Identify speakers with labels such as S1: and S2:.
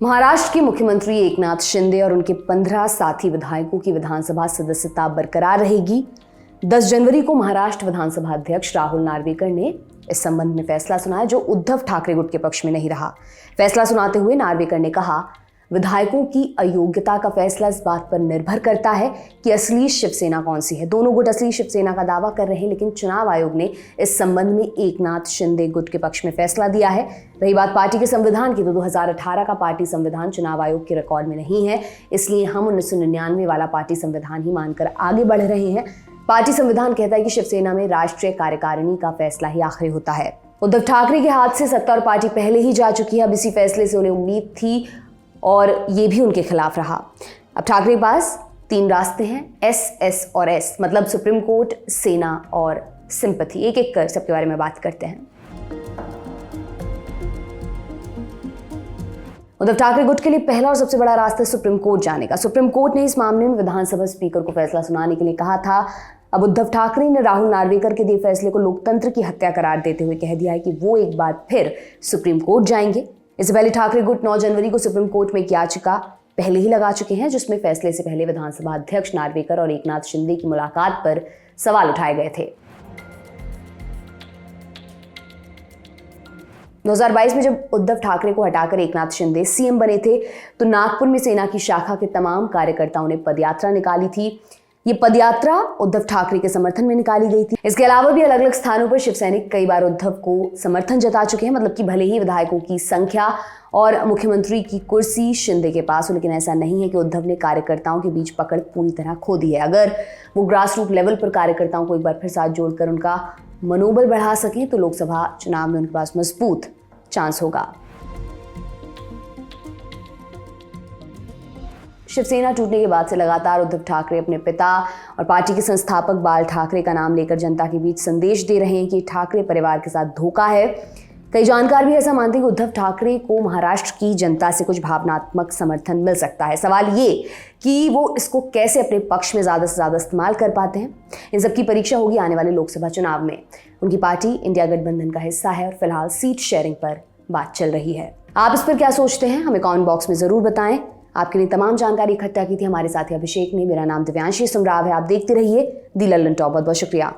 S1: महाराष्ट्र के मुख्यमंत्री एकनाथ शिंदे और उनके 15 साथी विधायकों की विधानसभा सदस्यता बरकरार रहेगी। 10 जनवरी को महाराष्ट्र विधानसभा अध्यक्ष राहुल नार्वेकर ने इस संबंध में फैसला सुनाया, जो उद्धव ठाकरे गुट के पक्ष में नहीं रहा। फैसला सुनाते हुए नार्वेकर ने कहा, विधायकों की अयोग्यता का फैसला इस बात पर निर्भर करता है कि असली शिवसेना कौन सी है। दोनों गुट असली शिवसेना का दावा कर रहे हैं, लेकिन चुनाव आयोग ने इस संबंध में एकनाथ शिंदे गुट के पक्ष में फैसला दिया है। रही बात पार्टी के संविधान की, तो 2018 का पार्टी संविधान चुनाव आयोग के रिकॉर्ड में नहीं है, इसलिए हम 1999 वाला पार्टी संविधान ही मानकर आगे बढ़ रहे हैं। पार्टी संविधान कहता है कि शिवसेना में राष्ट्रीय कार्यकारिणी का फैसला ही आखिरी होता है। उद्धव ठाकरे के हाथ से सत्ता और पार्टी पहले ही जा चुकी है। अब इसी फैसले से उन्हें उम्मीद थी और ये भी उनके खिलाफ रहा। अब ठाकरे के पास 3 रास्ते हैं, एस और एस, मतलब सुप्रीम कोर्ट, सेना और सिंपैथी। एक एक कर सबके बारे में बात करते हैं। उद्धव ठाकरे गुट के लिए पहला और सबसे बड़ा रास्ता है सुप्रीम कोर्ट जाने का। सुप्रीम कोर्ट ने इस मामले में विधानसभा स्पीकर को फैसला सुनाने के लिए कहा था। अब उद्धव ठाकरे ने राहुल नार्वेकर के दिए फैसले को लोकतंत्र की हत्या करार देते हुए कह दिया है कि वो एक बार फिर सुप्रीम कोर्ट जाएंगे। इससे पहले ठाकरे गुट 9 जनवरी को सुप्रीम कोर्ट में एक याचिका पहले ही लगा चुके हैं, जिसमें फैसले से पहले विधानसभा अध्यक्ष नार्वेकर और एकनाथ शिंदे की मुलाकात पर सवाल उठाए गए थे। 2022 में जब उद्धव ठाकरे को हटाकर एकनाथ शिंदे सीएम बने थे, तो नागपुर में सेना की शाखा के तमाम कार्यकर्ताओं ने पदयात्रा निकाली थी। ये पदयात्रा उद्धव ठाकरे के समर्थन में निकाली गई थी। इसके अलावा भी अलग अलग स्थानों पर शिवसैनिक कई बार उद्धव को समर्थन जता चुके हैं, मतलब कि भले ही विधायकों की संख्या और मुख्यमंत्री की कुर्सी शिंदे के पास हो, लेकिन ऐसा नहीं है कि उद्धव ने कार्यकर्ताओं के बीच पकड़ पूरी तरह खो दी है। अगर वो ग्रास रूट लेवल पर कार्यकर्ताओं को एक बार फिर साथ जोड़कर उनका मनोबल बढ़ा सकें, तो लोकसभा चुनाव में उनके पास मजबूत चांस होगा। शिवसेना टूटने के बाद से लगातार उद्धव ठाकरे अपने पिता और पार्टी के संस्थापक बाल ठाकरे का नाम लेकर जनता के बीच संदेश दे रहे हैं कि ठाकरे परिवार के साथ धोखा है। कई जानकार भी ऐसा मानते हैं कि उद्धव ठाकरे को महाराष्ट्र की जनता से कुछ भावनात्मक समर्थन मिल सकता है। सवाल ये कि वो इसको कैसे अपने पक्ष में ज़्यादा से ज़्यादा इस्तेमाल कर पाते हैं। इन सबकी परीक्षा होगी आने वाले लोकसभा चुनाव में। उनकी पार्टी इंडिया गठबंधन का हिस्सा है और फिलहाल सीट शेयरिंग पर बात चल रही है। आप इस पर क्या सोचते हैं, हमें कमेंट बॉक्स में ज़रूर बताएं। आपके लिए तमाम जानकारी इकट्ठा की थी हमारे साथी अभिषेक ने। मेरा नाम दिव्यांशी सुमराव है। आप देखते रहिए दी लल्लन टॉप। बहुत बहुत शुक्रिया।